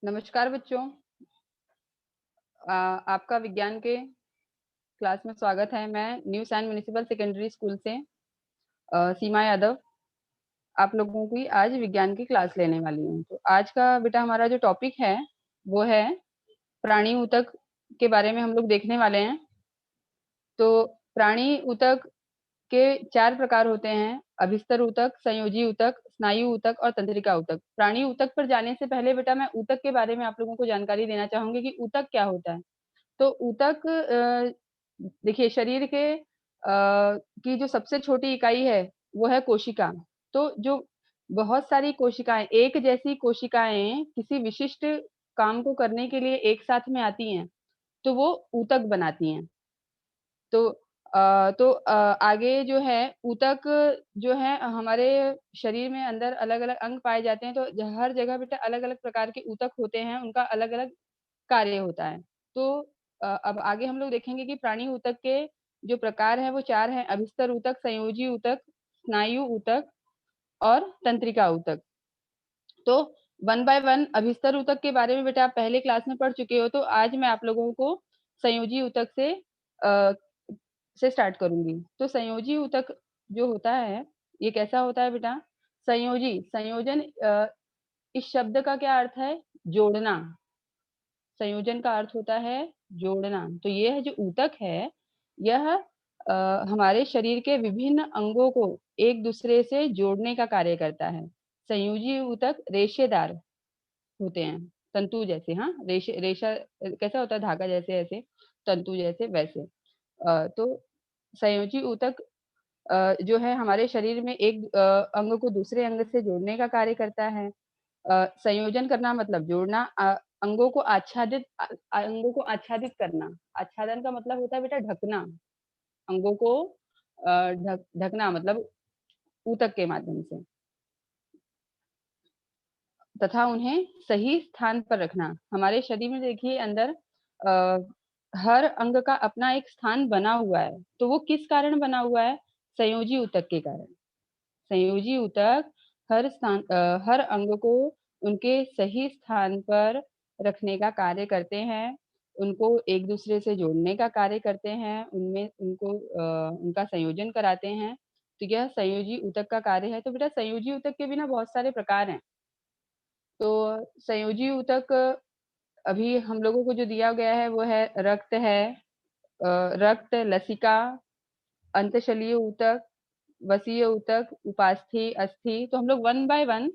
नमस्कार बच्चों। आपका विज्ञान के क्लास में स्वागत है। मैं New San municipal secondary school से सीमा यादव आप लोगों की आज विज्ञान की क्लास लेने वाली हूँ। तो आज का बेटा हमारा जो टॉपिक है वो है प्राणी ऊतक के बारे में हम लोग देखने वाले हैं। तो प्राणी ऊतक के 4 प्रकार होते हैं: अभिस्तर ऊतक, संयोजी ऊतक, स्नायु ऊतक और तंत्रिका ऊतक। प्राणी ऊतक पर जाने से पहले बेटा मैं ऊतक के बारे में आप लोगों को जानकारी देना चाहूंगी कि ऊतक क्या होता है। तो ऊतक देखिए शरीर के की जो सबसे छोटी इकाई है वो है कोशिका। तो जो बहुत सारी कोशिकाएं, एक जैसी कोशिकाएं किसी विशिष्ट काम को करने के लिए एक साथ में आती हैं तो वो ऊतक बनाती हैं। तो आगे जो है ऊतक जो है हमारे शरीर में अंदर अलग अलग अंग पाए जाते हैं। तो हर जगह बेटा अलग अलग प्रकार के ऊतक होते हैं, उनका अलग अलग कार्य होता है। तो अब आगे हम लोग देखेंगे कि प्राणी ऊतक के जो प्रकार हैं वो 4 हैं: अभिस्तर ऊतक, संयोजी ऊतक, स्नायु ऊतक और तंत्रिका ऊतक। तो वन बाय वन अभिस्तर ऊतक के बारे में बेटा आप पहले क्लास में पढ़ चुके हो। तो आज मैं आप लोगों को संयोजी ऊतक अ, से स्टार्ट करूंगी। तो संयोजी ऊतक जो होता है ये कैसा होता है बेटा? संयोजी, संयोजन, इस शब्द का क्या अर्थ है? जोड़ना। संयोजन का अर्थ होता है जोड़ना। तो ये जो ऊतक है यह हमारे शरीर के विभिन्न अंगों को एक दूसरे से जोड़ने का कार्य करता है। संयोजी ऊतक रेशेदार होते हैं, तंतु जैसे। हाँ, रेशा कैसा होता है? धागा जैसे, ऐसे तंतु जैसे वैसे। तो संयोजी ऊतक जो है हमारे शरीर में एक अंग को दूसरे अंग से जोड़ने का कार्य करता है। संयोजन करना मतलब जोड़ना। अंगों को आच्छादित करना। आच्छादन का मतलब होता है बेटा ढकना। अंगों को ढकना मतलब ऊतक के माध्यम से, तथा उन्हें सही स्थान पर रखना। हमारे शरीर में देखिए अंदर अ, हर अंग का अपना एक स्थान बना हुआ है। तो वो किस कारण बना हुआ है? संयोजी ऊतक के कारण। संयोजी ऊतक हर अंग को उनके सही स्थान पर रखने का कार्य करते हैं, उनको एक दूसरे से जोड़ने का कार्य करते हैं, उनमें उनका संयोजन कराते हैं। तो यह संयोजी ऊतक का कार्य है। तो बेटा संयोजी ऊतक के भी ना बहुत सारे प्रकार हैं। तो संयोजी ऊतक अभी हम लोगों को जो दिया गया है वो है रक्त है, रक्त, लसिका, अंतःशलीय ऊतक, वसीय ऊतक, उपास्थि, अस्थि। तो हम लोग वन बाय वन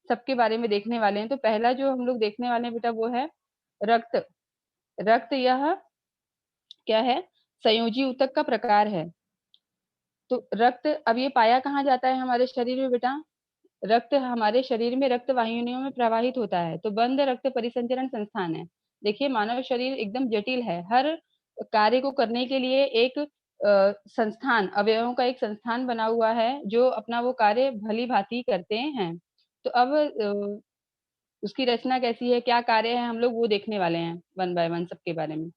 सबके बारे में देखने वाले हैं। तो पहला जो हम लोग देखने वाले हैं बेटा वो है रक्त। रक्त यह क्या है? संयोजी ऊतक का प्रकार है। तो रक्त अब ये पाया कहाँ जाता है हमारे शरीर में बेटा? रक्त हमारे शरीर में रक्त वाहिनियों में प्रवाहित होता है। तो बंद रक्त परिसंचरण संस्थान है। देखिए मानव शरीर एकदम जटिल है। हर कार्य को करने के लिए एक संस्थान, अवयवों का एक संस्थान बना हुआ है जो अपना वो कार्य भली भांति करते हैं। तो अब उसकी रचना कैसी है, क्या कार्य है, हम लोग वो देखने वाले हैं वन बाय वन सबके बारे में।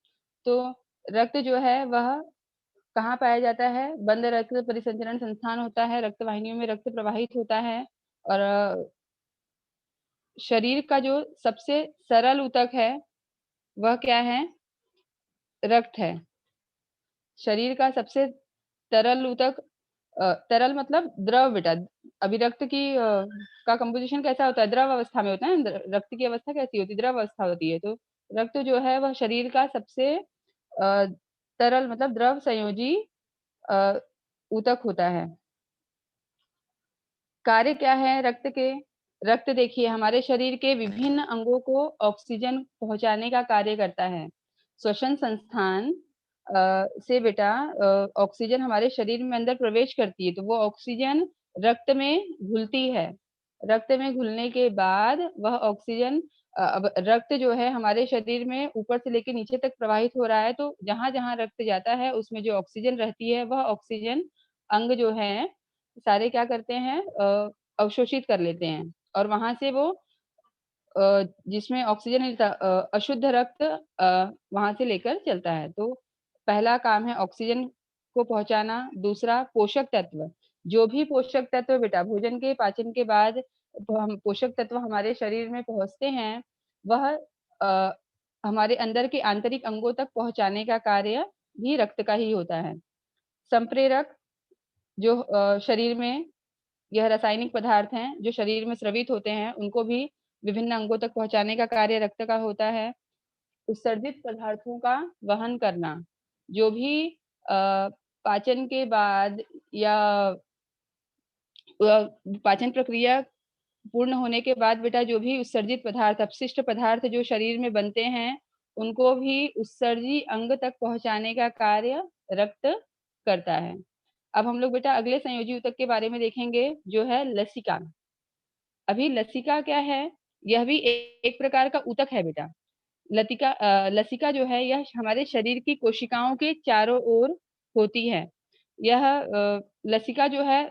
तो रक्त जो है वह कहाँ पाया जाता है? बंद रक्त परिसंचरण संस्थान होता है, रक्त वाहिनियों में रक्त प्रवाहित होता है। और शरीर का जो सबसे सरल ऊतक है वह क्या है? रक्त है। शरीर का सबसे तरल ऊतक, तरल मतलब द्रव बेटा। अभी रक्त का कंपोजिशन कैसा होता है? द्रव अवस्था में होता है ना। रक्त की अवस्था कैसी होती है? द्रव अवस्था होती है। तो रक्त जो है वह शरीर का सबसे तरल मतलब द्रव संयोजी अ, ऊतक होता है। कार्य क्या है रक्त के? रक्त देखिए हमारे शरीर के विभिन्न अंगों को ऑक्सीजन पहुंचाने का कार्य करता है। श्वसन संस्थान से बेटा ऑक्सीजन हमारे शरीर में अंदर प्रवेश करती है। तो वो ऑक्सीजन रक्त में घुलती है। रक्त में घुलने के बाद वह ऑक्सीजन अब रक्त जो है हमारे शरीर में ऊपर से लेके नीचे तक प्रवाहित हो रहा है। तो जहां जहां रक्त जाता है उसमें जो ऑक्सीजन रहती है वह ऑक्सीजन अंग जो है सारे क्या करते हैं? अवशोषित कर लेते हैं। और वहां से वो जिसमें ऑक्सीजन नहीं था, अशुद्ध रक्त वहां से लेकर चलता है। तो पहला काम है ऑक्सीजन को पहुंचाना। दूसरा पोषक तत्व, जो भी पोषक तत्व बेटा भोजन के पाचन के बाद हम पोषक तत्व हमारे शरीर में पहुँचते हैं, वह हमारे अंदर के आंतरिक अंगों तक पहुँचाने का कार्य भी रक्त का ही होता है। संप्रेरक जो शरीर में यह रासायनिक पदार्थ हैं, जो शरीर में स्रवित होते हैं, उनको भी विभिन्न अंगों तक पहुँचाने का कार्य रक्त का होता है। उत्सर्जित पदार्थों का वहन करना, जो भी पाचन के बाद या पाचन प्रक्रिया पूर्ण होने के बाद बेटा जो भी उत्सर्जित पदार्थ, अपशिष्ट पदार्थ जो शरीर में बनते हैं, उनको भी उत्सर्जी अंग तक पहुँचाने का कार्य रक्त करता है। अब हम लोग बेटा अगले संयोजी ऊतक के बारे में देखेंगे, जो है लसिका। अभी लसिका क्या है? यह भी एक प्रकार का ऊतक है बेटा। लसिका जो है यह हमारे शरीर की कोशिकाओं के चारों ओर होती है। यह लसिका जो है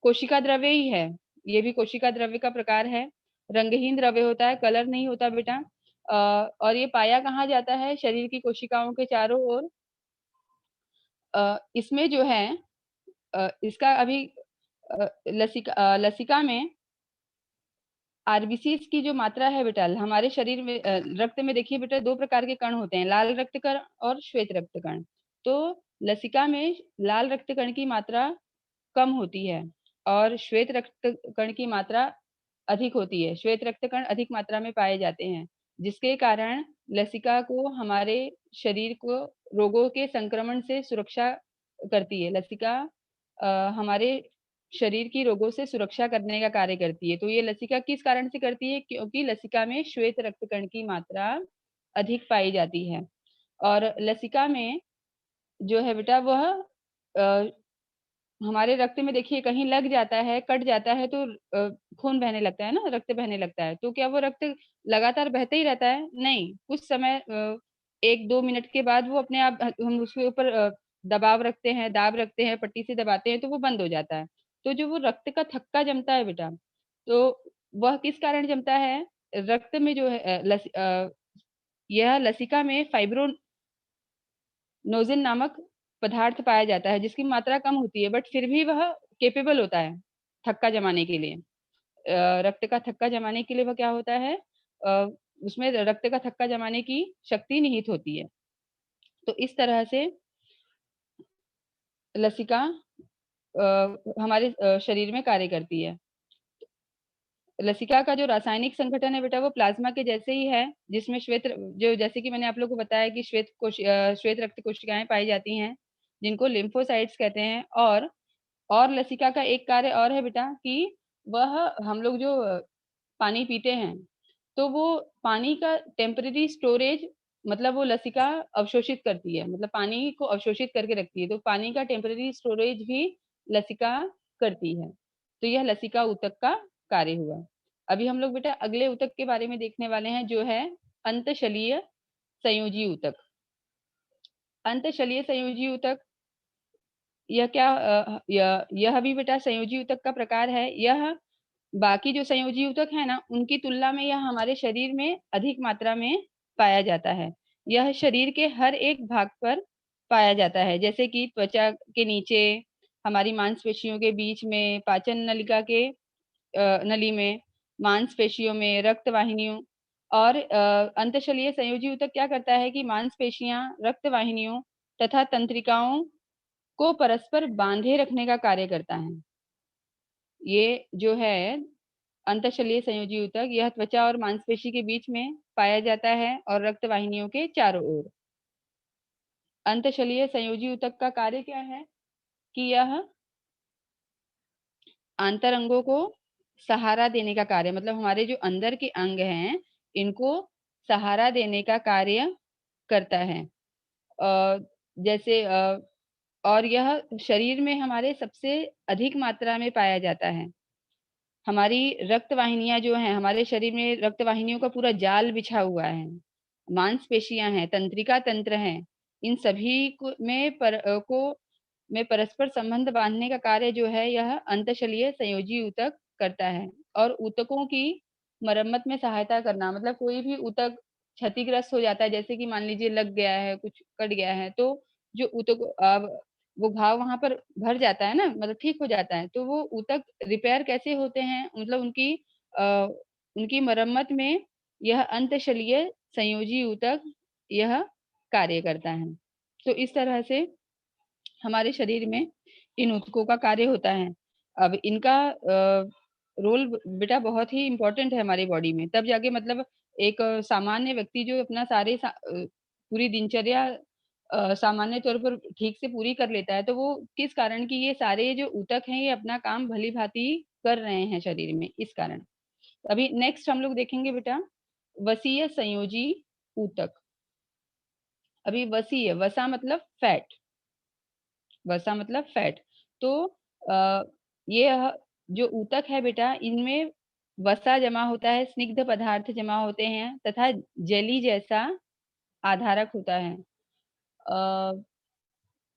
कोशिका द्रव्य ही है। ये भी कोशिका द्रव्य का प्रकार है। रंगहीन द्रव्य होता है, कलर नहीं होता बेटा। और ये पाया कहाँ जाता है? शरीर की कोशिकाओं के चारों ओर। इसमें जो है इसका अभी लसिका में आरबीसीज़ की जो मात्रा है बेटा हमारे शरीर में रक्त में देखिए बेटा 2 प्रकार के कण होते हैं, लाल रक्त कण और श्वेत रक्त कण। तो लसिका में लाल रक्त कण की मात्रा कम होती है और श्वेत रक्त कण की मात्रा अधिक होती है। श्वेत रक्त कण अधिक मात्रा में पाए जाते हैं, जिसके कारण लसिका को हमारे शरीर को रोगों के संक्रमण से सुरक्षा करती है। लसिका हमारे शरीर की रोगों से सुरक्षा करने का कार्य करती है। तो ये लसिका किस कारण से करती है? क्योंकि लसिका में श्वेत रक्त कण की मात्रा अधिक पाई जाती है और लसिका में जो है बेटा वह अ, हमारे रक्त में देखिए कहीं लग जाता है, कट जाता है तो खून बहने लगता है ना, रक्त बहने लगता है। तो क्या वो रक्त लगातार बहते ही रहता है? नहीं, कुछ समय 1-2 मिनट के बाद वो अपने आप हम उसके ऊपर दबाव रखते हैं, दाब रखते हैं, पट्टी से दबाते हैं तो वो बंद हो जाता है। तो जो वो रक्त का थक्का जमता है बेटा, तो वह किस कारण जमता है? रक्त में जो है यह लसिका में फाइब्रोनोजेन नामक पदार्थ पाया जाता है, जिसकी मात्रा कम होती है बट फिर भी वह कैपेबल होता है, थक्का जमाने के लिए। रक्त का थक्का जमाने के लिए वह क्या होता है उसमें रक्त का थक्का जमाने की शक्ति निहित होती है। तो इस तरह से लसिका हमारे शरीर में कार्य करती है। लसिका का जो रासायनिक संगठन है बेटा वो प्लाज्मा के जैसे ही है, जिसमें जो जैसे कि मैंने आप लोगों को बताया कि श्वेत रक्त कोशिकाएँ पाई जाती हैं, जिनको लिम्फोसाइट्स कहते हैं और लसिका का एक कार्य और है बेटा कि वह हम लोग जो पानी पीते हैं, तो वो पानी का टेम्परेरी स्टोरेज मतलब वो लसिका अवशोषित करती है, मतलब पानी को अवशोषित करके रखती है, तो पानी का टेम्परेरी स्टोरेज भी लसिका करती है। तो यह लसिका ऊतक का कार्य हुआ। अभी हम लोग बेटा अगले ऊतक के बारे में देखने वाले हैं जो है अंतशलीय संयोजी ऊतक। अंतशलीय संयोजी ऊतक यह क्या यह भी बेटा संयोजी ऊतक का प्रकार है। यह बाकी जो संयोजी ऊतक है ना, उनकी तुलना में यह हमारे शरीर में अधिक मात्रा में पाया जाता है। यह शरीर के हर एक भाग पर पाया जाता है, जैसे कि त्वचा के नीचे, हमारी मांसपेशियों के बीच में, पाचन नलिका के नली में, मांसपेशियों में, रक्त वाहिनियों और अंतशलीय संयोजी ऊतक क्या करता है कि मांसपेशियाँ, रक्त वाहिनियों तथा तंत्रिकाओं को परस्पर बाँधे रखने का कार्य करता है। ये जो है अंतःशलीय संयोजी ऊतक यह त्वचा और मांसपेशी के बीच में पाया जाता है और रक्त वाहिनियों के चारों ओर। अंतःशलीय संयोजी ऊतक का कार्य क्या है कि यह आंतरंगों को सहारा देने का कार्य मतलब हमारे जो अंदर के अंग हैं, इनको सहारा देने का कार्य करता है। जैसे और यह शरीर में हमारे सबसे अधिक मात्रा में पाया जाता है। हमारी रक्त वाहिनियाँ जो हैं, हमारे शरीर में रक्त वाहिनियों का पूरा जाल बिछा हुआ है। मांसपेशियाँ हैं, तंत्रिका तंत्र हैं, इन सभी में परस्पर संबंध बाँधने का कार्य जो है यह अंतःशलीय संयोजी ऊतक करता है और ऊतकों की मरम्मत में सहायता करना मतलब कोई भी ऊतक क्षतिग्रस्त हो जाता है, जैसे कि मान लीजिए लग गया है, कुछ कट गया है, तो जो ऊतक वो घाव वहाँ पर भर जाता है ना, मतलब ठीक हो जाता है, तो वो ऊतक रिपेयर कैसे होते हैं, मतलब उनकी मरम्मत में यह अंतशल्यीय संयोजी ऊतक यह कार्य करता है। तो इस तरह से हमारे शरीर में इन ऊतकों का कार्य होता है। अब इनका रोल बेटा बहुत ही इम्पोर्टेंट है हमारी बॉडी में, तब जाके मतलब एक सामान्य व्यक्ति जो अपना पूरी दिनचर्या सामान्य तौर पर ठीक से पूरी कर लेता है, तो वो किस कारण कि ये सारे जो ऊतक हैं, ये अपना काम भली-भाँति कर रहे हैं शरीर में, इस कारण। अभी नेक्स्ट हम लोग देखेंगे बेटा, वसीय संयोजी ऊतक। अभी वसीय, वसा मतलब फैट, वसा मतलब फैट। तो अ, ये जो ऊतक है बेटा, इनमें वसा जमा होता है, स्निग्ध पदार्थ जमा होते हैं तथा जेली जैसा आधारक होता है। अ,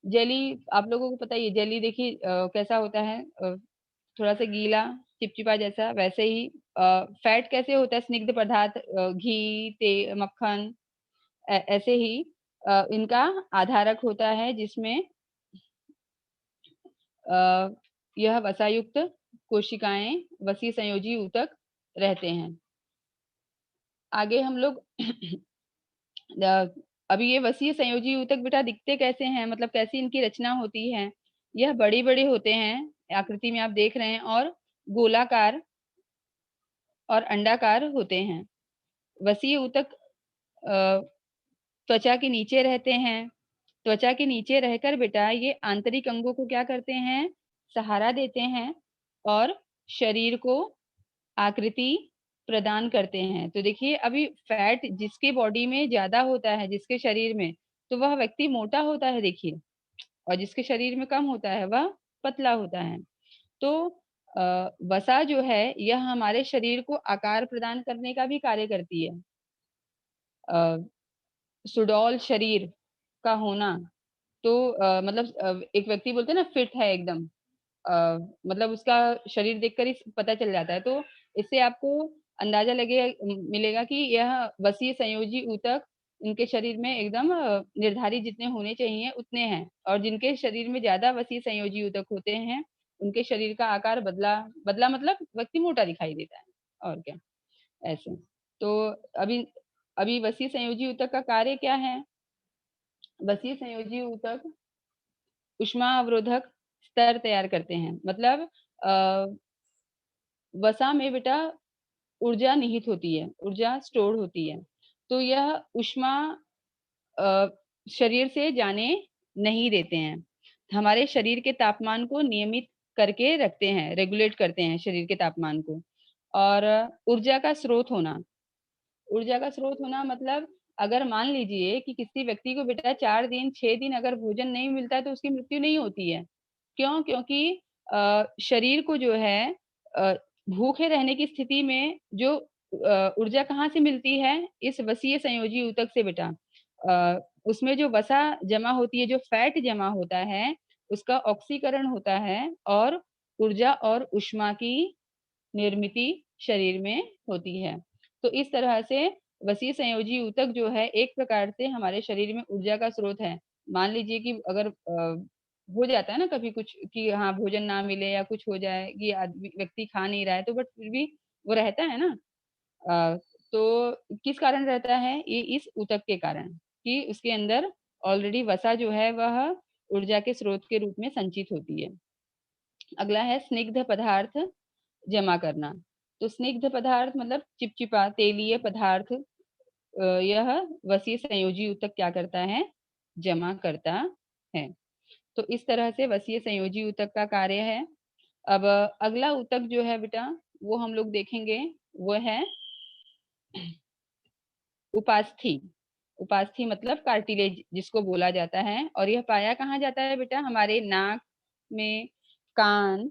जेली आप लोगों को पता ही है, जेली देखिए कैसा होता है, थोड़ा-सा गीला, चिपचिपा जैसा, वैसे ही फैट कैसे होता है, स्निग्ध पदार्थ, घी, मक्खन, ऐसे ही इनका आधारक होता है, जिसमें अ, यह वसायुक्त कोशिकाएँ वसीय संयोजी ऊतक रहते हैं। आगे हम लोग अ, अभी ये वसीय संयोजी ऊतक बेटा दिखते कैसे हैं, मतलब कैसी इनकी रचना होती है। यह बड़े-बड़े होते हैं, आकृति में आप देख रहे हैं, और गोलाकार और अंडाकार होते हैं। वसीय ऊतक अ, त्वचा के नीचे रहते हैं। त्वचा के नीचे रहकर बेटा ये आंतरिक अंगों को क्या करते हैं, सहारा देते हैं और शरीर को आकृति प्रदान करते हैं। तो देखिए अभी फैट जिसके बॉडी में ज़्यादा होता है, जिसके शरीर में, तो वह व्यक्ति मोटा होता है देखिए, और जिसके शरीर में कम होता है वह पतला होता है। तो वसा जो है यह हमारे शरीर को आकार प्रदान करने का भी कार्य करती है। अ, सुडौल शरीर का होना, तो मतलब एक व्यक्ति बोलते हैं ना फिट है एकदम, अ, मतलब उसका शरीर देखकर ही पता चल जाता है। तो इससे आपको अंदाज़ा मिलेगा कि यह वसीय संयोजी ऊतक इनके शरीर में एकदम निर्धारित जितने होने चाहिए उतने हैं, और जिनके शरीर में ज़्यादा वसीय संयोजी ऊतक होते हैं, उनके शरीर का आकार बदला बदला मतलब व्यक्ति मोटा दिखाई देता है, और क्या, ऐसे। तो अभी अभी वसीय संयोजी ऊतक का कार्य क्या है? वसीय संयोजी ऊतक ऊष्मा अवरोधक स्तर तैयार करते हैं। मतलब अ, वसा में बेटा ऊर्जा निहित होती है, ऊर्जा स्टोर होती है। तो यह ऊष्मा अ, शरीर से जाने नहीं देते हैं। हमारे शरीर के तापमान को नियमित करके रखते हैं, रेगुलेट करते हैं शरीर के तापमान को। और ऊर्जा का स्रोत होना, ऊर्जा का स्रोत होना मतलब अगर मान लीजिए कि किसी व्यक्ति को बेटा 4 दिन, 6 दिन अगर भोजन नहीं मिलता है तो उसकी मृत्यु नहीं होती है। क्यों? क्योंकि शरीर को जो है अ, भूखे रहने की स्थिति में जो ऊर्जा कहाँ से मिलती है? इस वसीय संयोजी ऊतक से बेटा। उसमें जो वसा जमा होती है, जो फैट जमा होता है, उसका ऑक्सीकरण होता है और ऊर्जा और ऊष्मा की निर्मिति शरीर में होती है। तो इस तरह से वसीय संयोजी ऊतक जो है एक प्रकार से हमारे शरीर में ऊर्जा का स्रोत है। मान लीजिए कि अगर हो जाता है ना कभी कुछ कि हाँ, भोजन ना मिले या कुछ हो जाए कि आदमी व्यक्ति खा नहीं रहा है, तो बट फिर भी वो रहता है ना। अ, तो किस कारण रहता है? ये इस ऊतक के कारण कि उसके अंदर ऑलरेडी वसा जो है वह ऊर्जा के स्रोत के रूप में संचित होती है। अगला है स्निग्ध पदार्थ जमा करना। तो स्निग्ध पदार्थ मतलब चिपचिपा, तेलीय पदार्थ, यह वसीय संयोजी ऊतक क्या करता है? जमा करता है। तो इस तरह से वसीय संयोजी ऊतक का कार्य है। अब अगला ऊतक जो है बेटा, वो हम लोग देखेंगे, वो है उपास्थि। उपास्थि मतलब कार्टिलेज जिसको बोला जाता है, और यह पाया कहाँ जाता है बेटा? हमारे नाक में, कान,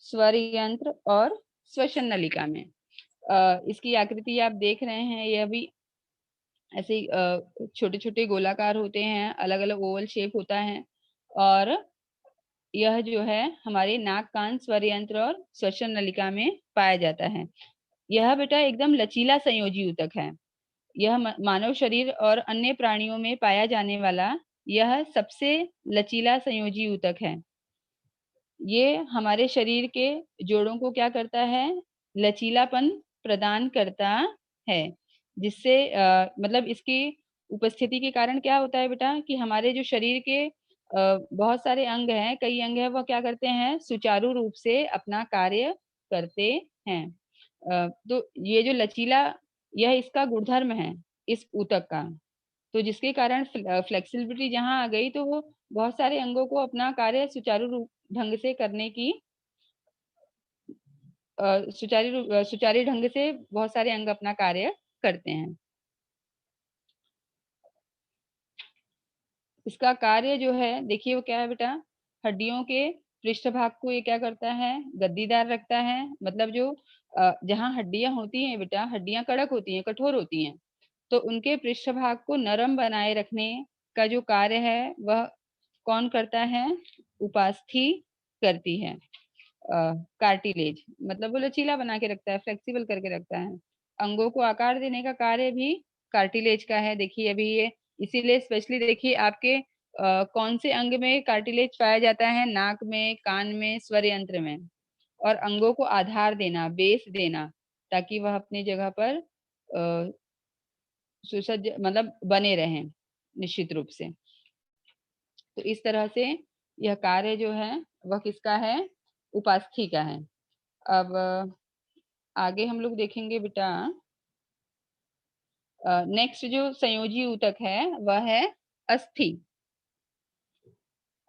स्वर यंत्र और श्वसन नलिका में। इसकी आकृति आप देख रहे हैं, यह भी ऐसे ही छोटे-छोटे गोलाकार होते हैं, अलग-अलग ओवल शेप होता है, और यह जो है हमारे नाक, कान, स्वर यंत्र और श्वसन नलिका में पाया जाता है। यह बेटा एकदम लचीला संयोजी ऊतक है। यह मानव शरीर और अन्य प्राणियों में पाया जाने वाला यह सबसे लचीला संयोजी ऊतक है। ये हमारे शरीर के जोड़ों को क्या करता है, लचीलापन प्रदान करता है, जिससे मतलब इसकी उपस्थिति के कारण क्या होता है बेटा कि हमारे जो शरीर के बहुत सारे अंग हैं, कई अंग हैं, वह क्या करते हैं, सुचारू रूप से अपना कार्य करते हैं। तो ये जो लचीला, यह इसका गुणधर्म है इस ऊतक का। तो जिसके कारण फ्लेक्सिबिलिटी जहाँ आ गई, तो वो बहुत सारे अंगों को अपना कार्य सुचारू रूप ढंग से करने की सुचारू ढंग से बहुत सारे अंग अपना कार्य करते हैं। इसका कार्य जो है, देखिए वो क्या है बेटा, हड्डियों के पृष्ठभाग को ये क्या करता है, गद्दीदार रखता है। मतलब जो जहाँ हड्डियां होती हैं बेटा, हड्डियां कड़क होती हैं, कठोर होती हैं, तो उनके पृष्ठभाग को नरम बनाए रखने का जो कार्य है, वह कौन करता है, उपास्थि करती है। कार्टिलेज, मतलब वो लचीला बना के रखता है, फ्लेक्सिबल करके रखता है। अंगों को आकार देने का कार्य भी कार्टिलेज का है। देखिए अभी ये, इसीलिए स्पेशली देखिए आपके कौन से अंग में कार्टिलेज पाया जाता है, नाक में, कान में, स्वर यंत्र में। और अंगों को आधार देना, बेस देना, ताकि वह अपनी जगह पर सुसज्ज मतलब बने रहें निश्चित रूप से। तो इस तरह से यह कार्य जो है वह किसका है, उपास्थि का है। अब आगे हम लोग देखेंगे बेटा, नेक्स्ट जो संयोजी ऊतक है वह है अस्थि।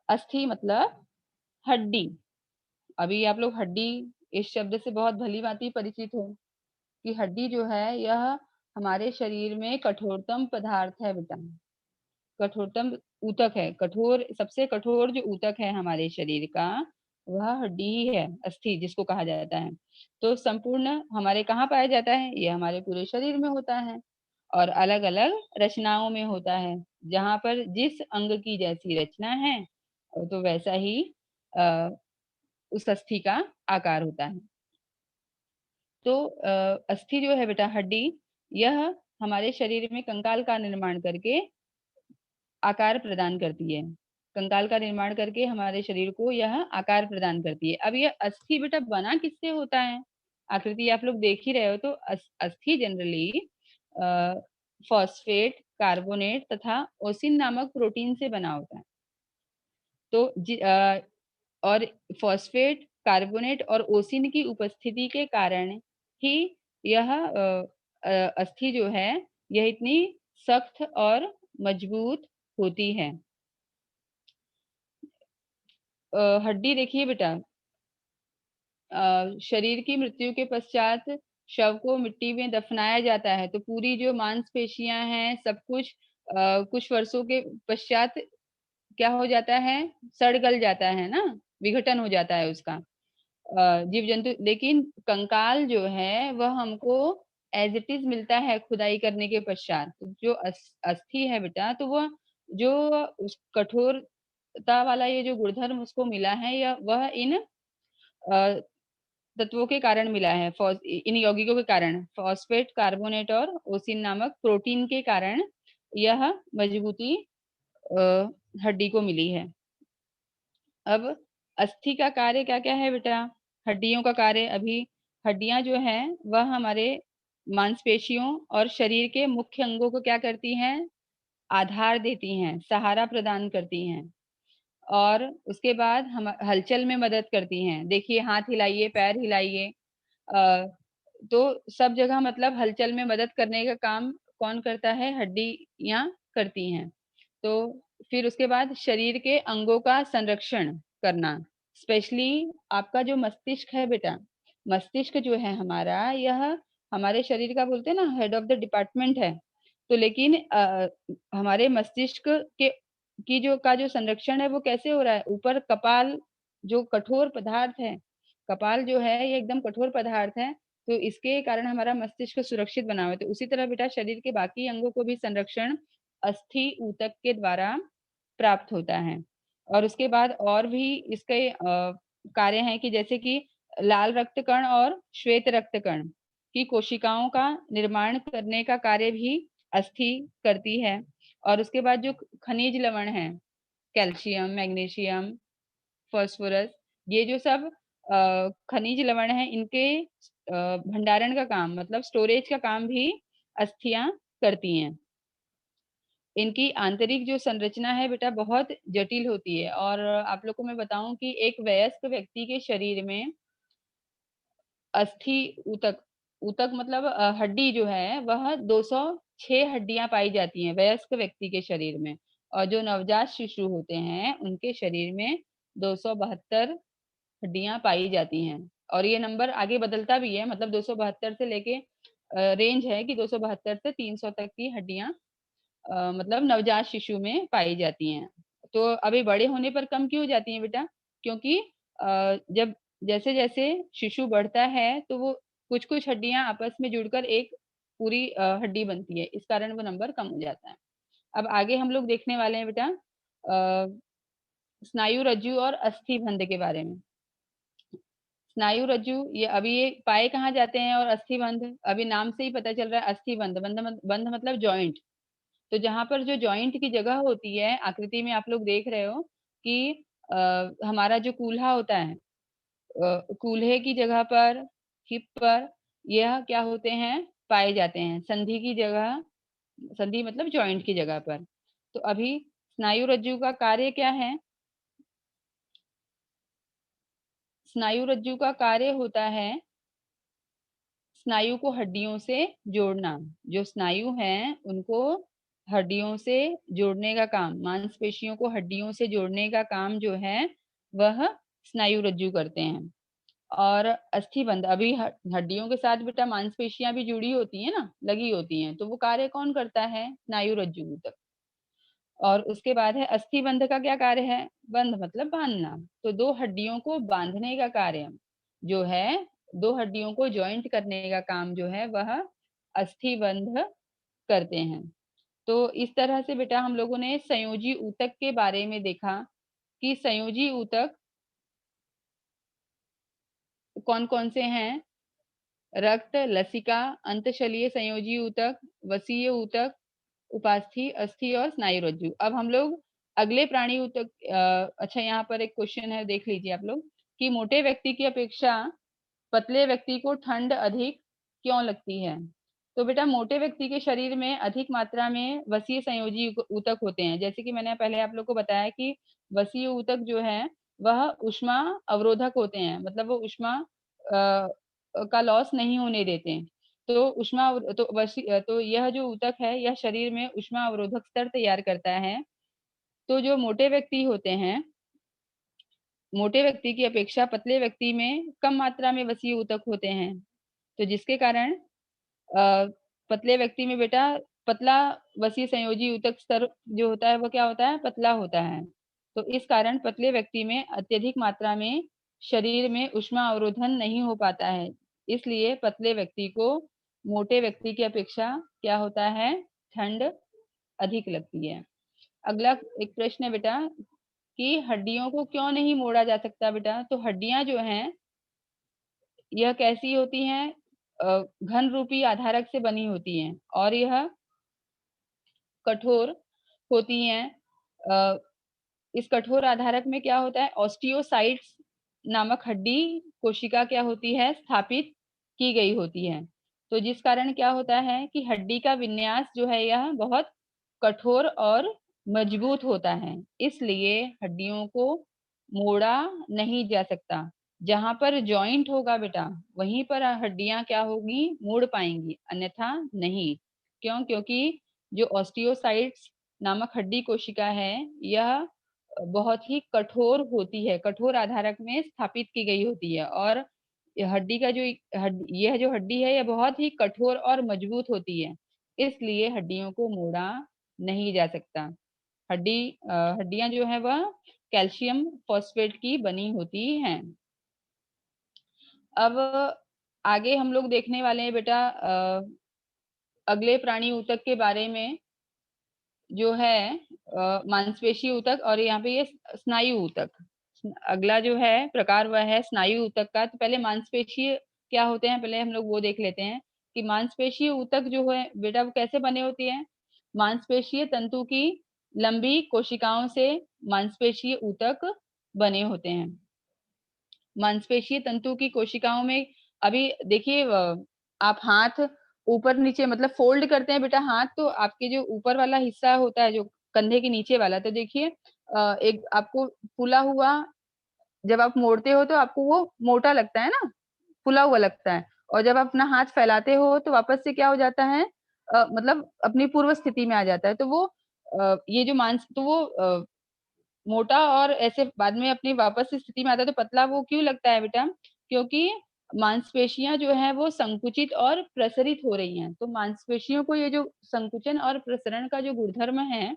अस्थि मतलब हड्डी। अभी आप लोग हड्डी इस शब्द से बहुत भली भांति परिचित हो कि हड्डी जो है यह हमारे शरीर में कठोरतम पदार्थ है बेटा, कठोरतम ऊतक है। कठोर, सबसे कठोर जो ऊतक है हमारे शरीर का, वह हड्डी ही है, अस्थि जिसको कहा जाता है। तो संपूर्ण हमारे कहाँ पाया जाता है, ये हमारे पूरे शरीर में होता है और अलग अलग रचनाओं में होता है। जहाँ पर जिस अंग की जैसी रचना है, तो वैसा ही अ, उस अस्थि का आकार होता है। तो अस्थि जो है बेटा, हड्डी, यह हमारे शरीर में कंकाल का निर्माण करके आकार प्रदान करती है। कंकाल का निर्माण करके हमारे शरीर को यह आकार प्रदान करती है। अब ये अस्थि बेटा बना किससे होता है, आकृति आप लोग देख ही रहे हो। तो अस्थि जनरली फॉस्फेट, कार्बोनेट तथा ओसिन नामक प्रोटीन से बना होता है। तो और फॉस्फेट, कार्बोनेट और ओसिन की उपस्थिति के कारण ही यह अस्थि जो है, यह इतनी सख्त और मजबूत होती है। हड्डी देखिए बेटा, शरीर की मृत्यु के पश्चात शव को मिट्टी में दफनाया जाता है, तो पूरी जो मांसपेशियां हैं, सब कुछ कुछ वर्षों के पश्चात क्या हो जाता है, सड़ गल जाता है ना, विघटन हो जाता है उसका। जीव जंतु, लेकिन कंकाल जो है वह हमको एज इट इज मिलता है खुदाई करने के पश्चात। तो जो अस्थि है बेटा, तो वह जो उस कठोरता वाला ये जो गुणधर्म उसको मिला है, या वह इन अ, तत्वों के कारण मिला है, इन यौगिकों के कारण, फॉस्फेट, कार्बोनेट और ओसिन नामक प्रोटीन के कारण यह मजबूती अ, हड्डी को मिली है। अब अस्थि का कार्य क्या-क्या है बेटा? हड्डियों का कार्य, अभी हड्डियां जो हैं वह हमारे मांसपेशियों और शरीर के मुख्य अंगों को क्या करती हैं? आधार देती हैं, सहारा प्रदान करती हैं और उसके बाद हम हलचल में मदद करती हैं। देखिए हाथ हिलाइए, पैर हिलाइए, अ, तो सब जगह मतलब हलचल में मदद करने का काम कौन करता है? हड्डियां करती हैं। तो फिर उसके बाद शरीर के अंगों का संरक्षण करना, स्पेशली आपका जो मस्तिष्क है बेटा, मस्तिष्क जो है हमारा, यह हमारे शरीर का बोलते हैं ना हेड ऑफ द डिपार्टमेंट है। तो लेकिन हमारे मस्तिष्क के जो संरक्षण है वो कैसे हो रहा है? ऊपर कपाल जो कठोर पदार्थ है, कपाल जो है ये एकदम कठोर पदार्थ है, तो इसके कारण हमारा मस्तिष्क सुरक्षित बना हुआ है। तो उसी तरह बेटा शरीर के बाकी अंगों को भी संरक्षण अस्थि ऊतक के द्वारा प्राप्त होता है। और उसके बाद और भी इसके कार्य हैं कि जैसे कि लाल रक्त कण और श्वेत रक्त कण की कोशिकाओं का निर्माण करने का कार्य भी अस्थि करती है। और उसके बाद जो खनिज लवण हैं, कैल्शियम, मैग्नीशियम, फास्फोरस, ये जो सब खनिज लवण हैं, इनके भंडारण का काम मतलब स्टोरेज का काम भी अस्थियाँ करती हैं। इनकी आंतरिक जो संरचना है बेटा बहुत जटिल होती है और आप लोग को मैं बताऊँ कि एक वयस्क व्यक्ति के शरीर में अस्थि ऊतक ऊतक मतलब हड्डी जो है वह 206 हड्डियाँ पाई जाती हैं वयस्क व्यक्ति के शरीर में और जो नवजात शिशु होते हैं उनके शरीर में 272 हड्डियाँ पाई जाती हैं और ये नंबर आगे बदलता भी है मतलब 272 से लेके रेंज है कि 272 से 300 तक की हड्डियाँ मतलब नवजात शिशु में पाई जाती हैं। तो अभी बड़े होने पर कम क्यों हो जाती हैं बेटा? क्योंकि जब जैसे-जैसे शिशु बढ़ता है तो वो कुछ-कुछ हड्डियाँ आपस में जुड़कर एक पूरी हड्डी बनती है। इस कारण वो नंबर कम हो जाता है। अब आगे हम लोग देखने वाले हैं बेटा स्नायु रज्जु और अस्थिबंध के बारे में। स्नायु रज्जु ये अभी ये पाए कहाँ जाते हैं और अस्थिबंध अभी नाम से ही पता चल रहा है अस्थिबंध बंध मतलब जॉइंट तो जहाँ पर जो जॉइंट की जगह होती है, आकृति में आप लोग देख रहे हो कि हमारा जो कूल्हा होता है कूल्हे की जगह पर, हिप पर यह क्या होते हैं, पाए जाते हैं। संधि की जगह संधि मतलब जॉइंट की जगह पर। तो अभी स्नायु रज्जु का कार्य क्या है? स्नायु रज्जु का कार्य होता है स्नायु को हड्डियों से जोड़ना। जो स्नायु हैं, उनको हड्डियों से जोड़ने का काम, मांसपेशियों को हड्डियों से जोड़ने का काम जो है, वह स्नायु रज्जु करते हैं। और अस्थिबंध अभी हड्डियों के साथ बेटा मांसपेशियाँ भी जुड़ी होती हैं ना, लगी होती हैं, तो वो कार्य कौन करता है? स्नायु रज्जु तक। और उसके बाद है अस्थिबंध का क्या कार्य है? बंध मतलब बाँधना। तो 2 हड्डियों को बाँधने का कार्य जो है, 2 हड्डियों को जॉइंट करने का काम जो है वह अस्थिबंध करते हैं। तो इस तरह से बेटा हम लोगों ने संयोजी ऊतक के बारे में देखा कि संयोजी ऊतक कौन-कौन से हैं? रक्त, लसिका, अंतशलीय संयोजी ऊतक, वसीय ऊतक, उपास्थि, अस्थि और स्नायु रज्जु। अब हम लोग अगले प्राणी ऊतक अच्छा यहाँ पर एक क्वेश्चन है देख लीजिए आप लोग कि मोटे व्यक्ति की अपेक्षा पतले व्यक्ति को ठंड अधिक क्यों लगती है? तो बेटा मोटे व्यक्ति के शरीर में अधिक मात्रा में वसीय संयोजी ऊतक होते हैं। जैसे कि मैंने पहले आप लोग को बताया कि वसीय ऊतक जो है वह ऊष्मा अवरोधक होते हैं। मतलब वो ऊष्मा का लॉस नहीं होने देते हैं। तो तो यह जो ऊतक है यह शरीर में ऊष्मा अवरोधक स्तर तैयार करता है। तो जो मोटे व्यक्ति होते हैं, मोटे व्यक्ति की अपेक्षा पतले व्यक्ति में कम मात्रा में वसीय ऊतक होते हैं। तो जिसके कारण पतले व्यक्ति में बेटा पतला वसीय संयोजी ऊतक स्तर जो होता है वो क्या होता है? पतला होता है। तो इस कारण पतले व्यक्ति में अत्यधिक मात्रा में शरीर में ऊष्मा अवरोधन नहीं हो पाता है। इसलिए पतले व्यक्ति को मोटे व्यक्ति की अपेक्षा क्या होता है? ठंड अधिक लगती है। अगला एक प्रश्न है बेटा कि हड्डियों को क्यों नहीं मोड़ा जा सकता बेटा? तो हड्डियाँ जो हैं यह कैसी होती हैं? घन रूपी आधारक से बनी होती हैं और यह कठोर होती हैं। अ, इस कठोर आधारक में क्या होता है? ऑस्टियोसाइट्स नामक हड्डी कोशिका क्या होती है? स्थापित की गई होती है। तो जिस कारण क्या होता है कि हड्डी का विन्यास जो है यह बहुत कठोर और मजबूत होता है। इसलिए हड्डियों को मोड़ा नहीं जा सकता। जहाँ पर जॉइंट होगा बेटा, वहीं पर हड्डियाँ क्या होंगी? मुड़ पाएँगी, अन्यथा नहीं। क्यों? क्योंकि जो ऑस्टियोसाइट्स नामक हड्डी कोशिका है, यह बहुत ही कठोर होती है, कठोर आधारक में स्थापित की गई होती है और हड्डी का जो यह जो हड्डी है, यह बहुत ही कठोर और मजबूत होती है। इसलिए हड्डियों को मोड़ा नहीं जा सकता। हड्डियाँ जो हैं वह कैल्शियम फॉस्फेट की बनी होती हैं। अब आगे हम लोग देखने वाले हैं बेटा अगले प्राणी ऊतक के बारे में जो है मांसपेशी ऊतक और यहाँ पे ये स्नायु ऊतक। अगला जो है प्रकार वह है स्नायु ऊतक का। तो पहले मांसपेशीय क्या होते हैं पहले हम लोग वो देख लेते हैं कि मांसपेशीय ऊतक जो है बेटा वो कैसे बने होती हैं? मांसपेशीय तंतु की लंबी कोशिकाओं से मांसपेशीय ऊतक बने होते हैं। मांसपेशीय तंतु की कोशिकाओं में अभी देखिए आप हाथ ऊपर नीचे मतलब फोल्ड करते हैं बेटा हाथ, तो आपके जो ऊपर वाला हिस्सा होता है जो कंधे के नीचे वाला, तो देखिए एक आपको फूला हुआ जब आप मोड़ते हो तो आपको वो मोटा लगता है ना, फूला हुआ लगता है, और जब आप अपना हाथ फैलाते हो तो वापस से क्या हो जाता है, मतलब अपनी पूर्व स्थिति में आ जाता है। तो वो ये जो मांस तो वो मोटा और ऐसे बाद में अपनी वापस से स्थिति में आता है, तो पतला वो क्यों लगता है बेटा? क्योंकि मांसपेशियाँ जो हैं वो संकुचित और प्रसरित हो रही हैं। तो मांसपेशियों को ये जो संकुचन और प्रसरण का जो गुणधर्म है,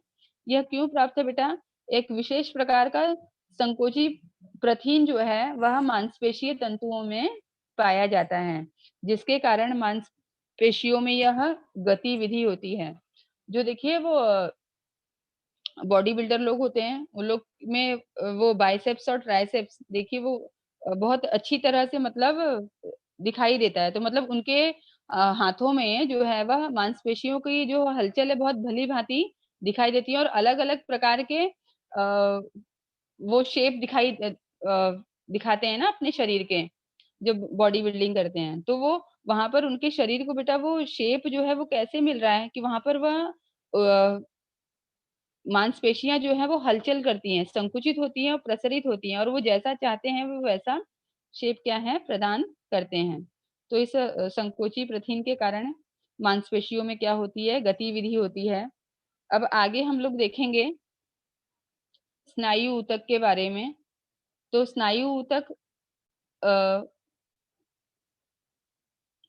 यह क्यों प्राप्त है बेटा? एक विशेष प्रकार का संकोची प्रथिन जो है वह मांसपेशीय तंतुओं में पाया जाता है, जिसके कारण मांसपेशियों में यह गतिविधि होती है। जो देखिए वो बॉडी बिल्डर लोग होते हैं, उन लोग में वो बाइसेप्स और ट्राइसेप्स देखिए वो बहुत अच्छी तरह से मतलब दिखाई देता है। तो मतलब उनके हाथों में जो है वह मांसपेशियों की जो हलचल है बहुत भली-भाँति दिखाई देती है और अलग-अलग प्रकार के वो शेप दिखाते हैं ना अपने शरीर के, जब बॉडी बिल्डिंग करते हैं। तो वो वहाँ पर उनके शरीर को बेटा वो शेप जो है वो कैसे मिल रहा है कि वहाँ पर वह मांसपेशियाँ जो हैं वो हलचल करती हैं, संकुचित होती हैं और प्रसरित होती हैं और वो जैसा चाहते हैं वो वैसा शेप क्या है प्रदान करते हैं। तो इस संकोची प्रथिन के कारण मांसपेशियों में क्या होती है गतिविधि होती है। अब आगे हम लोग देखेंगे स्नायु ऊतक के बारे में। तो स्नायु ऊतक अ,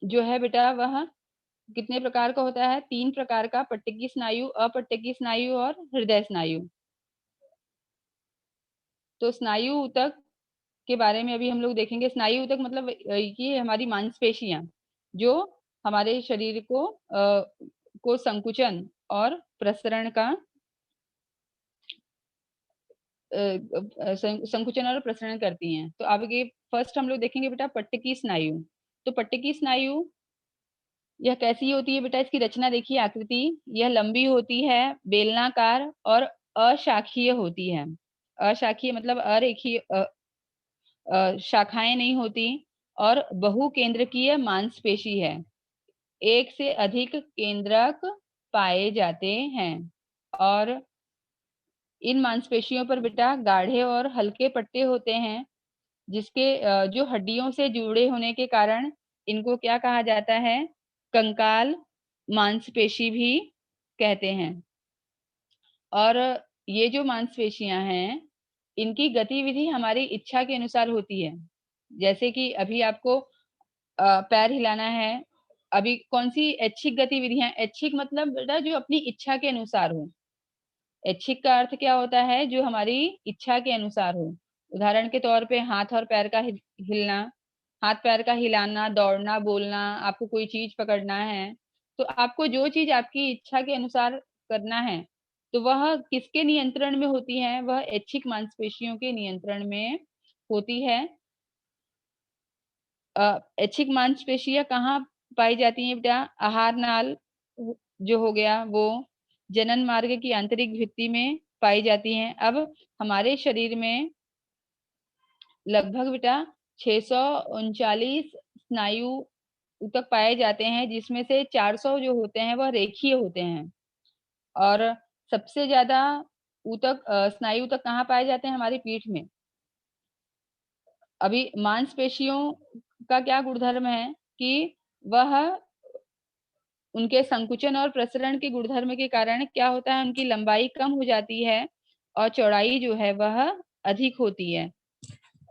जो है बेटा वह कितने प्रकार का होता है? 3 प्रकार का पट्टिकी स्नायु, अपट्टिकी स्नायु और हृदय स्नायु। तो स्नायु ऊतक के बारे में अभी हम लोग देखेंगे। स्नायु ऊतक मतलब ये हमारी मांसपेशियाँ, जो हमारे शरीर को संकुचन और प्रसरण का संकुचन और प्रसरण करती हैं। तो आगे फर्स्ट हम लोग देखेंगे बेटा पट्टिकी स्नायु। तो पट्टिकी स्नायु यह कैसी होती है बेटा? इसकी रचना देखिए आकृति, यह लंबी होती है, बेलनाकार और अशाखीय होती है। अशाखीय मतलब अरेखीय शाखाएँ नहीं होती और बहुकेंद्रकीय मांसपेशी है। एक से अधिक केंद्रक पाए जाते हैं और इन मांसपेशियों पर बेटा गाढ़े और हल्के पट्टे होते हैं, जिसके जो हड्डियों से जुड़े होने के कारण इनको क्या कहा जाता है? कंकाल मांसपेशी भी कहते हैं। और ये जो मांसपेशियाँ हैं, इनकी गतिविधि हमारी इच्छा के अनुसार होती है। जैसे कि अभी आपको पैर हिलाना है, अभी कौन-सी ऐच्छिक गतिविधियाँ ऐच्छिक मतलब बेटा जो अपनी इच्छा के अनुसार हो। ऐच्छिक का अर्थ क्या होता है? जो हमारी इच्छा के अनुसार हो। उदाहरण के तौर पे हाथ और पैर का हिलना, हाथ-पैर का हिलाना, दौड़ना, बोलना, आपको कोई चीज़ पकड़ना है, तो आपको जो चीज़ आपकी इच्छा के अनुसार करना है, तो वह किसके नियंत्रण में होती है? वह ऐच्छिक मांसपेशियों के नियंत्रण में होती है। ऐच्छिक मांसपेशियाँ कहाँ पाई जाती हैं बेटा? आहार नाल जो हो गया वो, जनन मार्ग की आंतरिक भित्ति में पाई जाती हैं। अब हमारे शरीर में लगभग बेटा 639 स्नायु ऊतक पाए जाते हैं, जिसमें से 400 जो होते हैं वह रेखीय होते हैं और सबसे ज़्यादा स्नायु ऊतक कहाँ पाए जाते हैं? हमारी पीठ में। अभी मांसपेशियों का क्या गुणधर्म है कि वह उनके संकुचन और प्रसरण के गुणधर्म के कारण क्या होता है उनकी लंबाई कम हो जाती है और चौड़ाई जो है वह अधिक होती है।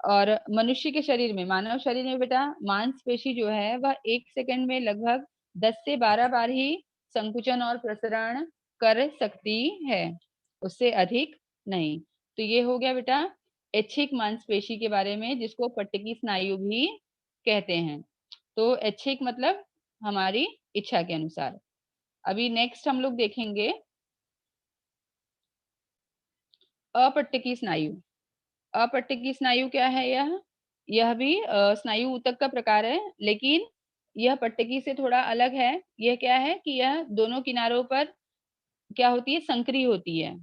और मनुष्य के शरीर में मानव शरीर में बेटा मांसपेशी जो है वह 1 सेकंड में लगभग 10 से 12 बार ही संकुचन और प्रसरण कर सकती है, उससे अधिक नहीं। तो ये हो गया बेटा ऐच्छिक मांसपेशी के बारे में जिसको पट्टिकी स्नायु भी कहते हैं। तो ऐच्छिक मतलब हमारी इच्छा के अनुसार। अभी नेक्स्ट हम लोग देखेंगे अपट्टिकी स्नायु। अपट्टिकी स्नायु क्या है यह? यह भी स्नायु ऊतक का प्रकार है, लेकिन यह पट्टिकी से थोड़ा अलग है। यह क्या है कि यह दोनों किनारों पर क्या होती है, संकरी होती है,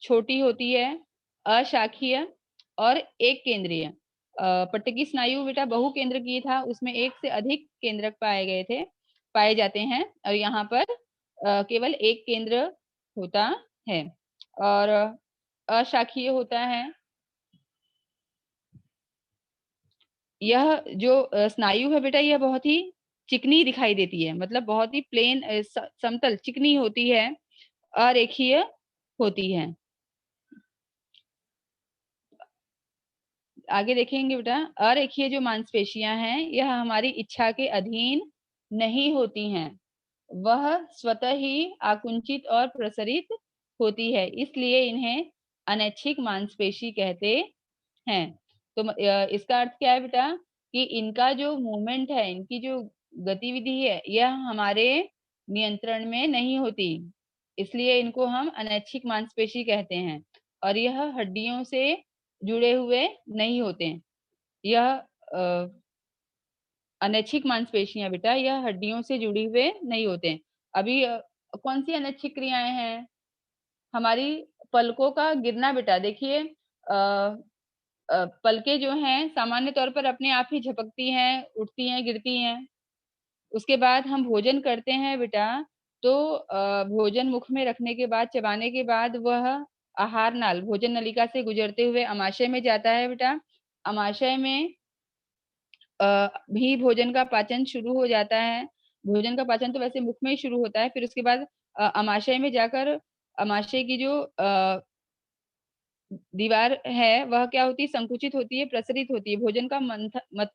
छोटी होती है, अशाखीय और एक केंद्रीय। पट्टकी स्नायु बेटा बहुकेंद्रकीय था, उसमें एक से अधिक केंद्रक पाए जाते हैं, और यहाँ पर केवल एक केंद्र होता है। और अशाखीय होता है, यह जो स्नायु है बेटा, यह बहुत ही चिकनी दिखाई देती है, मतलब बहुत ही प्लेन समतल चिकनी होती है, अरेखीय होती है। आगे देखेंगे बेटा, अरेखीय जो मांसपेशियां हैं, यह हमारी इच्छा के अधीन नहीं होती हैं, वह स्वतः ही आकुंचित और प्रसरित होती है, इसलिए इन्हें अनैच्छिक मांसपेशी कहते हैं। तो इसका अर्थ क्या है बेटा, कि इनका जो मूवमेंट है, इनकी जो गतिविधि है, यह हमारे नियंत्रण में नहीं होती, इसलिए इनको हम अनैच्छिक मांसपेशी कहते हैं, और यह हड्डियों से जुड़े हुए नहीं होते हैं। यह अनैच्छिक मांसपेशियां बेटा, यह हड्डियों से जुड़ी हुए नहीं होते हैं। अभी कौन सी अनैच्छिक क्रियाएं हैं, हमारी पलकों का गिरना बेटा। देखिए पलकें जो हैं सामान्य तौर पर अपने आप ही झपकती हैं, उठती हैं, गिरती हैं। उसके बाद हम भोजन करते हैं बेटा, तो भोजन मुख में रखने के बाद, चबाने के बाद, वह आहार नाल भोजन नलिका से गुजरते हुए अमाशय में जाता है बेटा। अमाशय में भी भोजन का पाचन शुरू हो जाता है। भोजन का पाचन तो वैसे मुख में ही शुरू होता है, फिर उसके बाद अमाशय में जाकर अमाशय की जो दीवार है, वह क्या होती है, संकुचित होती है, प्रसरित होती है,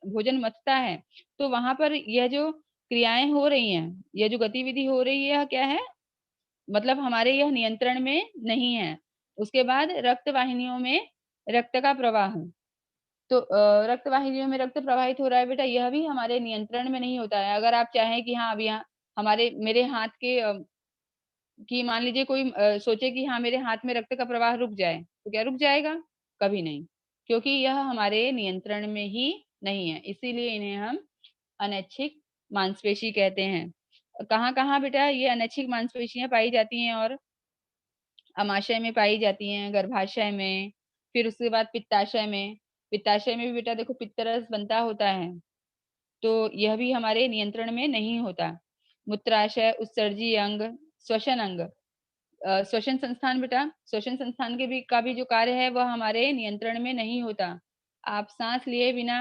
भोजन मथता है। तो वहां पर यह जो क्रियाएं हो रही हैं, यह जो गतिविधि हो रही है, यह क्या है, मतलब हमारे यह नियंत्रण में नहीं है। उसके बाद रक्त वाहिनियों में रक्त का प्रवाह, तो रक्त वाहिनियों में रक्त प्रवाहित हो रहा है बेटा, यह भी हमारे नियंत्रण में नहीं होता है। अगर आप चाहें कि हाँ, अभी यहाँ हमारे मेरे हाथ के कि मान लीजिए कोई सोचे कि हाँ, मेरे हाथ में रक्त का प्रवाह रुक जाए, तो क्या रुक जाएगा? कभी नहीं, क्योंकि यह हमारे नियंत्रण में ही नहीं है, इसीलिए इन्हें हम अनैच्छिक मांसपेशी कहते हैं। कहाँ-कहाँ बेटा ये अनैच्छिक मांसपेशियां पाई जाती हैं? और अमाशय में पाई जाती हैं, गर्भाशय में, फिर उसके बाद पित्ताशय में। पित्ताशय में भी बेटा देखो पित्तरस बनता होता है, तो यह भी हमारे नियंत्रण में नहीं होता। मूत्राशय, उत्सर्जी अंग, श्वसन अंग, श्वसन संस्थान बेटा, श्वसन संस्थान का भी जो कार्य है, वह हमारे नियंत्रण में नहीं होता। आप सांस लिए बिना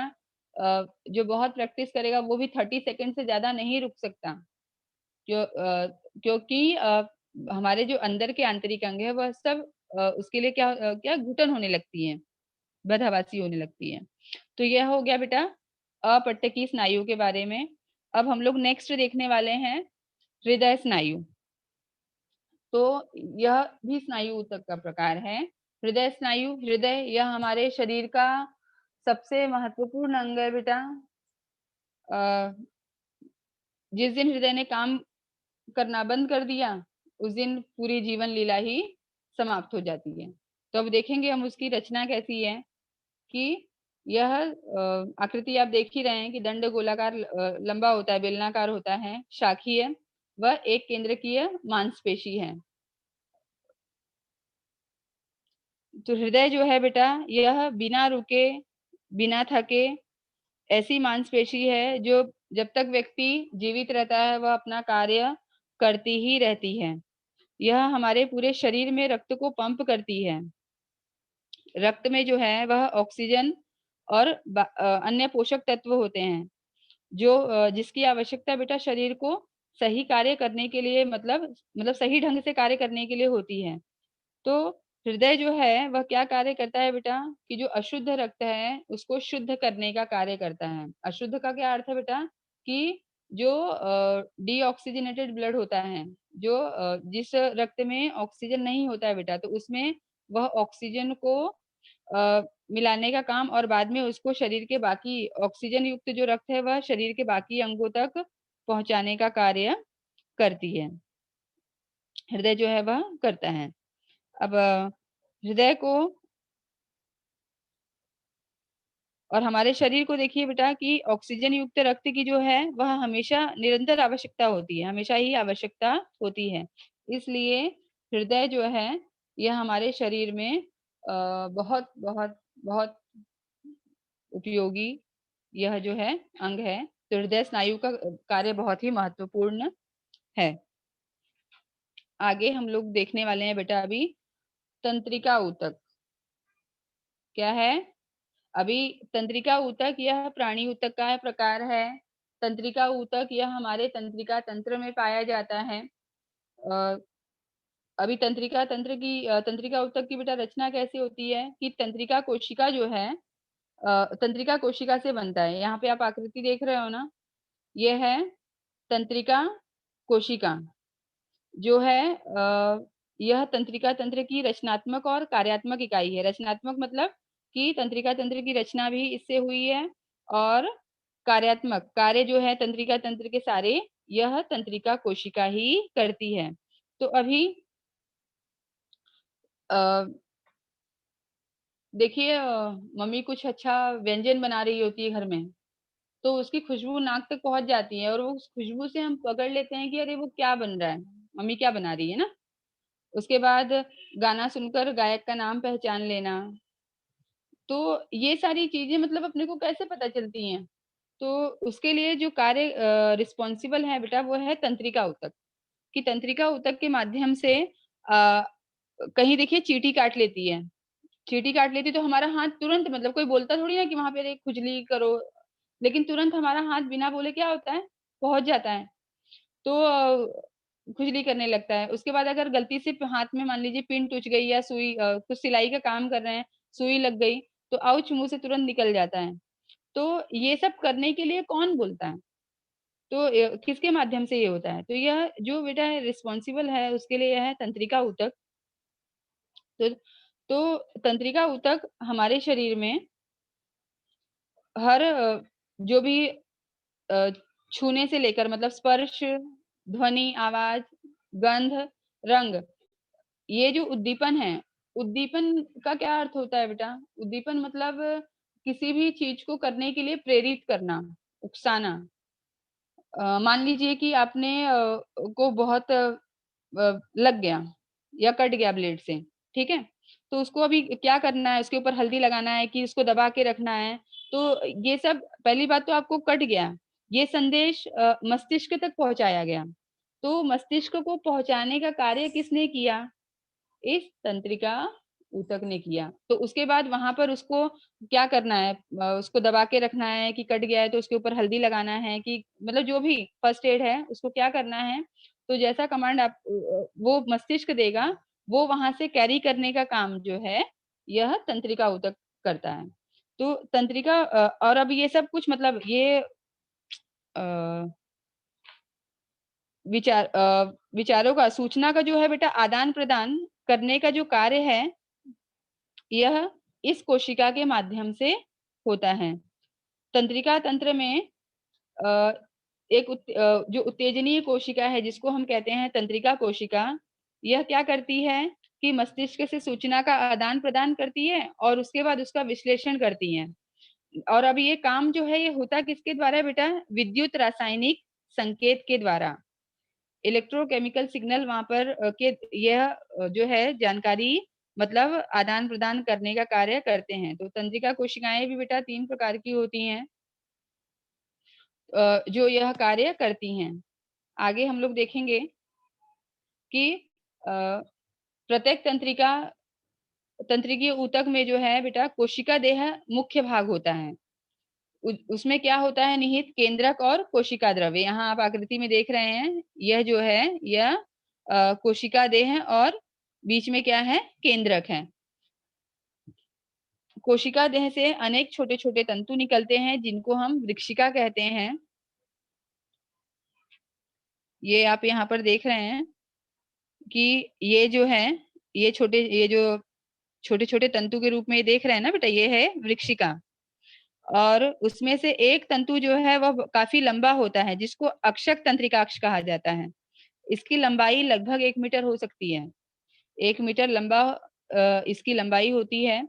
जो बहुत प्रैक्टिस करेगा, वो भी 30 सेकंड से ज्यादा नहीं रुक सकता, क्योंकि हमारे जो अंदर के आंतरिक अंग है, वह सब उसके लिए क्या घुटन होने लगती है, बदहवासी होने लगती है। तो यह हो गया बेटा अपट्टकी स्नायु के बारे में। अब हम लोग नेक्स्ट देखने वाले हैं हृदय स्नायु। तो यह भी स्नायु ऊतक का प्रकार है। हृदय स्नायु, हृदय यह हमारे शरीर का सबसे महत्वपूर्ण अंग है बेटा। जिस दिन हृदय ने काम करना बंद कर दिया, उस दिन पूरी जीवन लीला ही समाप्त हो जाती है। तो अब देखेंगे हम उसकी रचना कैसी है, कि यह आकृति आप देख ही रहे हैं कि दंड गोलाकार लंबा होता है, बेलनाकार होता है, शाखीय, वह एक केंद्रकीय मांसपेशी है। तो हृदय जो है बेटा, यह बिना रुके, बिना थके ऐसी मांसपेशी है, जो जब तक व्यक्ति जीवित रहता है, वह अपना कार्य करती ही रहती है। यह हमारे पूरे शरीर में रक्त को पंप करती है। रक्त में जो है वह ऑक्सीजन और अन्य पोषक तत्व होते हैं, जो जिसकी आवश्यकता बेटा शरीर को सही कार्य करने के लिए, मतलब सही ढंग से कार्य करने के लिए होती है। तो हृदय जो है वह क्या कार्य करता है बेटा, कि जो अशुद्ध रक्त है उसको शुद्ध करने का कार्य करता है। अशुद्ध का क्या अर्थ है बेटा, कि जो डीऑक्सीजनेटेड ब्लड होता है, जो जिस रक्त में ऑक्सीजन नहीं होता है बेटा, तो उसमें वह ऑक्सीजन को मिलाने का काम, और बाद में उसको शरीर के बाकी ऑक्सीजन युक्त जो रक्त है, वह शरीर के बाकी अंगों तक पहुंचाने का कार्य करती है, हृदय जो है वह करता है। अब हृदय को और हमारे शरीर को देखिए बेटा, कि ऑक्सीजन युक्त रक्त की जो है वह हमेशा निरंतर आवश्यकता होती है, हमेशा ही आवश्यकता होती है। इसलिए हृदय जो है यह हमारे शरीर में बहुत बहुत बहुत उपयोगी यह जो है अंग है। तो हृदय स्नायु का कार्य बहुत ही महत्वपूर्ण है। आगे हम लोग देखने वाले हैं बेटा अभी तंत्रिका ऊतक क्या है। अभी तंत्रिका ऊतक यह प्राणी ऊतक का प्रकार है। तंत्रिका ऊतक यह हमारे तंत्रिका तंत्र में पाया जाता है। अभी तंत्रिका ऊतक की बेटा रचना कैसी होती है कि तंत्रिका कोशिका जो है तंत्रिका कोशिका से बनता है। यहाँ पे आप आकृति देख रहे हो ना, ये है तंत्रिका कोशिका जो है यह तंत्रिका तंत्र की रचनात्मक और कार्यात्मक इकाई है। रचनात्मक मतलब कि तंत्रिका तंत्र की रचना भी इससे हुई है, और कार्यात्मक कार्य जो है तंत्रिका तंत्र के सारे यह तंत्रिका कोशिका ही करती है। तो अभी देखिए मम्मी कुछ अच्छा व्यंजन बना रही होती है घर में, तो उसकी खुशबू नाक तक पहुंच जाती है, और वो उस खुशबू से हम पकड़ लेते हैं कि अरे वो क्या बन रहा है, मम्मी क्या बना रही है ना। उसके बाद गाना सुनकर गायक का नाम पहचान लेना। तो ये सारी चीजें मतलब अपने को कैसे पता चलती हैं, तो उसके लिए जो कार्य रिस्पॉन्सिबल है बेटा वो है तंत्रिका ऊतक। कि तंत्रिका ऊतक के माध्यम से कहीं देखिए चींटी काट लेती है, चींटी काट लेती तो हमारा हाथ तुरंत मतलब कोई बोलता थोड़ी ना कि वहां पे एक खुजली करो, लेकिन तुरंत हमारा हाथ बिना बोले क्या होता है पहुंच जाता है। तो खुजली करने लगता है। उसके बाद अगर गलती से हाथ में मान लीजिए पिन टूट गई या सुई कुछ सिलाई का काम कर रहे हैं, सुई लग गई, तो आउच मुंह से तुरंत निकल जाता है। तो ये सब करने के लिए कौन बोलता है, तो किसके माध्यम से ये होता है, तो यह जो बेटा रिस्पॉन्सिबल है उसके लिए यह है तंत्रिका ऊतक। तो तंत्रिका ऊतक हमारे शरीर में हर जो भी अ, छूने से लेकर मतलब स्पर्श, ध्वनि, आवाज, गंध, रंग, ये जो उद्दीपन है, उद्दीपन का क्या अर्थ होता है बेटा? उद्दीपन मतलब किसी भी चीज को करने के लिए प्रेरित करना, उकसाना। मान लीजिए कि आपने को बहुत लग गया या कट गया ब्लेड से, ठीक है? तो उसको अभी क्या करना है, उसके ऊपर हल्दी लगाना है कि उसको दबा के रखना है। तो ये सब पहली बात तो आपको कट गया, ये संदेश मस्तिष्क तक पहुँचाया गया। तो मस्तिष्क को पहुँचाने का कार्य किसने किया? इस तंत्रिका ऊतक ने किया। तो उसके बाद वहाँ पर उसको क्या करना है, उसको दबा के रखना है कि कट गया है तो उसके ऊपर हल्दी लगाना है कि मतलब जो भी फर्स्ट एड है उसको क्या करना है। तो जैसा कमांड आप वो मस्तिष्क देगा, वो वहाँ से कैरी करने का काम जो है यह तंत्रिका ऊतक करता है। तो तंत्रिका और अब ये सब कुछ मतलब ये अ, विचारों का सूचना का जो है बेटा आदान-प्रदान करने का जो कार्य है यह इस कोशिका के माध्यम से होता है। तंत्रिका तंत्र में अ, जो उत्तेजनीय कोशिका है जिसको हम कहते हैं तंत्रिका कोशिका, यह क्या करती है कि मस्तिष्क से सूचना का आदान-प्रदान करती है और उसके बाद उसका विश्लेषण करती है। और अब ये काम जो है ये होता किसके द्वारा है बेटा? विद्युत रासायनिक संकेत के द्वारा। इलेक्ट्रोकेमिकल सिग्नल वहाँ पर के यह जो है जानकारी मतलब आदान-प्रदान करने का कार्य करते हैं। तो तंत्रिका कोशिकाएँ भी बेटा 3 प्रकार की होती हैं जो यह कार्य करती हैं। आगे हम लोग देखेंगे कि अ, प्रत्येक तंत्रिकीय ऊतक में जो है बेटा कोशिका देह मुख्य भाग होता है। उसमें क्या होता है निहित केंद्रक और कोशिका द्रव्य। यहाँ आप आकृति में देख रहे हैं, यह जो है यह कोशिका देह है और बीच में क्या है केंद्रक है। कोशिका देह से अनेक छोटे-छोटे तंतु निकलते हैं जिनको हम वृक्षिका कहते हैं। ये आप यहाँ पर देख रहे हैं कि ये जो है ये जो छोटे-छोटे तंतु के रूप में ये देख रहे हैं ना बेटा ये है वृक्षिका। और उसमें से एक तंतु जो है वह काफ़ी लंबा होता है जिसको अक्षक तंत्रिकाक्ष कहा जाता है। इसकी लंबाई लगभग 1 मीटर हो सकती है। 1 मीटर लंबा इसकी लंबाई होती है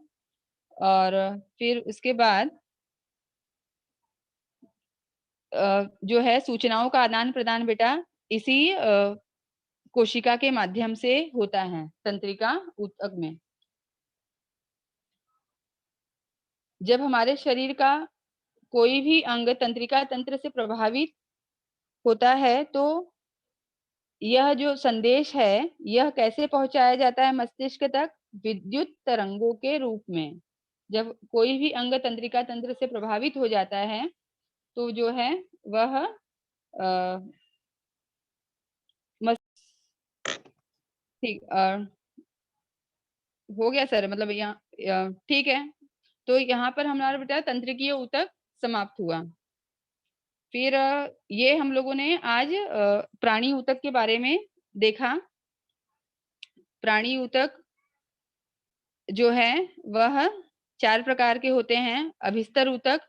और फिर उसके बाद जो है सूचनाओं का आदान-प्रदान बेटा इसी कोशिका के माध्यम से होता है, तंत्रिका ऊतक में। जब हमारे शरीर का कोई भी अंग तंत्रिका तंत्र से प्रभावित होता है, तो यह जो संदेश है, यह कैसे पहुंचाया जाता है मस्तिष्क तक? विद्युत तरंगों के रूप में। जब कोई भी अंग तंत्रिका तंत्र से प्रभावित हो जाता है, तो जो है वह ठीक हो गया सर, मतलब यहाँ ठीक है। तो यहाँ पर हमारा बेटा तंत्रिकीय ऊतक समाप्त हुआ। फिर ये हम लोगों ने आज प्राणी ऊतक के बारे में देखा। प्राणी ऊतक जो है वह 4 प्रकार के होते हैं। अभिस्तर ऊतक,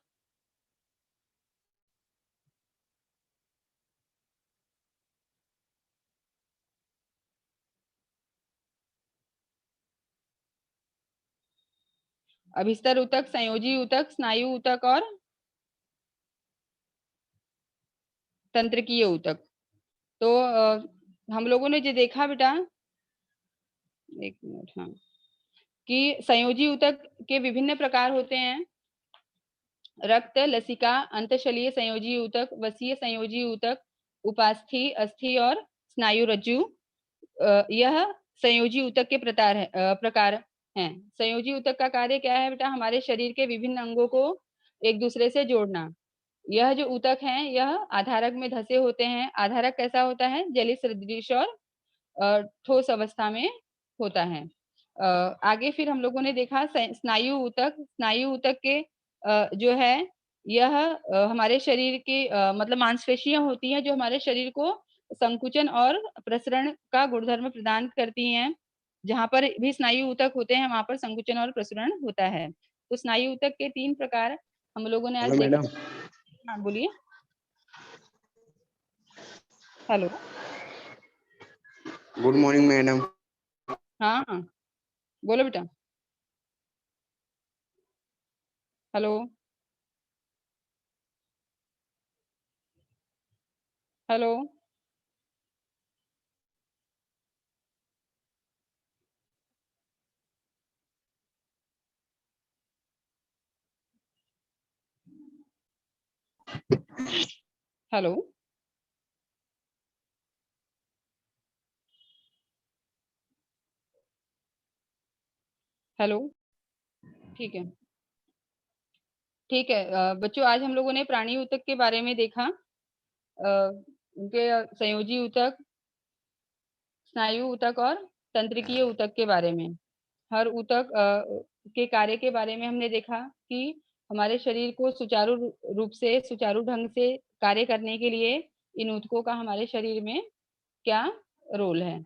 अभिस्तर ऊतक, संयोजी ऊतक, स्नायु ऊतक और तंत्रिकीय ऊतक। तो हम लोगों ने जो देखा बेटा, एक मिनट, हाँ, कि संयोजी ऊतक के विभिन्न प्रकार होते हैं। रक्त, लसिका, अंतशलीय संयोजी ऊतक, वसीय संयोजी ऊतक, उपास्थि, अस्थि और स्नायु रज्जु। यह संयोजी ऊतक के प्रकार हैं। संयोजी ऊतक का कार्य क्या है बेटा? हमारे शरीर के विभिन्न अंगों को एक दूसरे से जोड़ना। यह जो ऊतक हैं, यह आधारक में धसे होते हैं। आधारक कैसा होता है? जलीय सदृश और ठोस अवस्था में होता है। आगे फिर हम लोगों ने देखा स्नायु ऊतक। स्नायु ऊतक के जो है यह हमारे शरीर की मतलब मांसपेशियां होती हैं जो हमारे शरीर को संकुचन और प्रसरण का गुणधर्म प्रदान करती हैं। जहां पर भी स्नायु ऊतक होते हैं वहां पर संकुचन और प्रसरण होता है। तो स्नायु ऊतक के 3 प्रकार हम लोगों ने आज हेलो देखे। मैडम। हाँ बोलिए। हेलो। Good morning madam. हाँ हाँ, बोलो बेटा। हेलो। हेलो। हेलो। हेलो। ठीक है, ठीक है। बच्चों, आज हम लोगों ने प्राणी ऊतक के बारे में देखा। उनके संयोजी ऊतक, स्नायु ऊतक और तंत्रिकीय ऊतक के बारे में। हर ऊतक के कार्य के बारे में हमने देखा कि हमारे शरीर को सुचारू रूप से, सुचारू ढंग से कार्य करने के लिए इन ऊतकों का हमारे शरीर में क्या रोल है।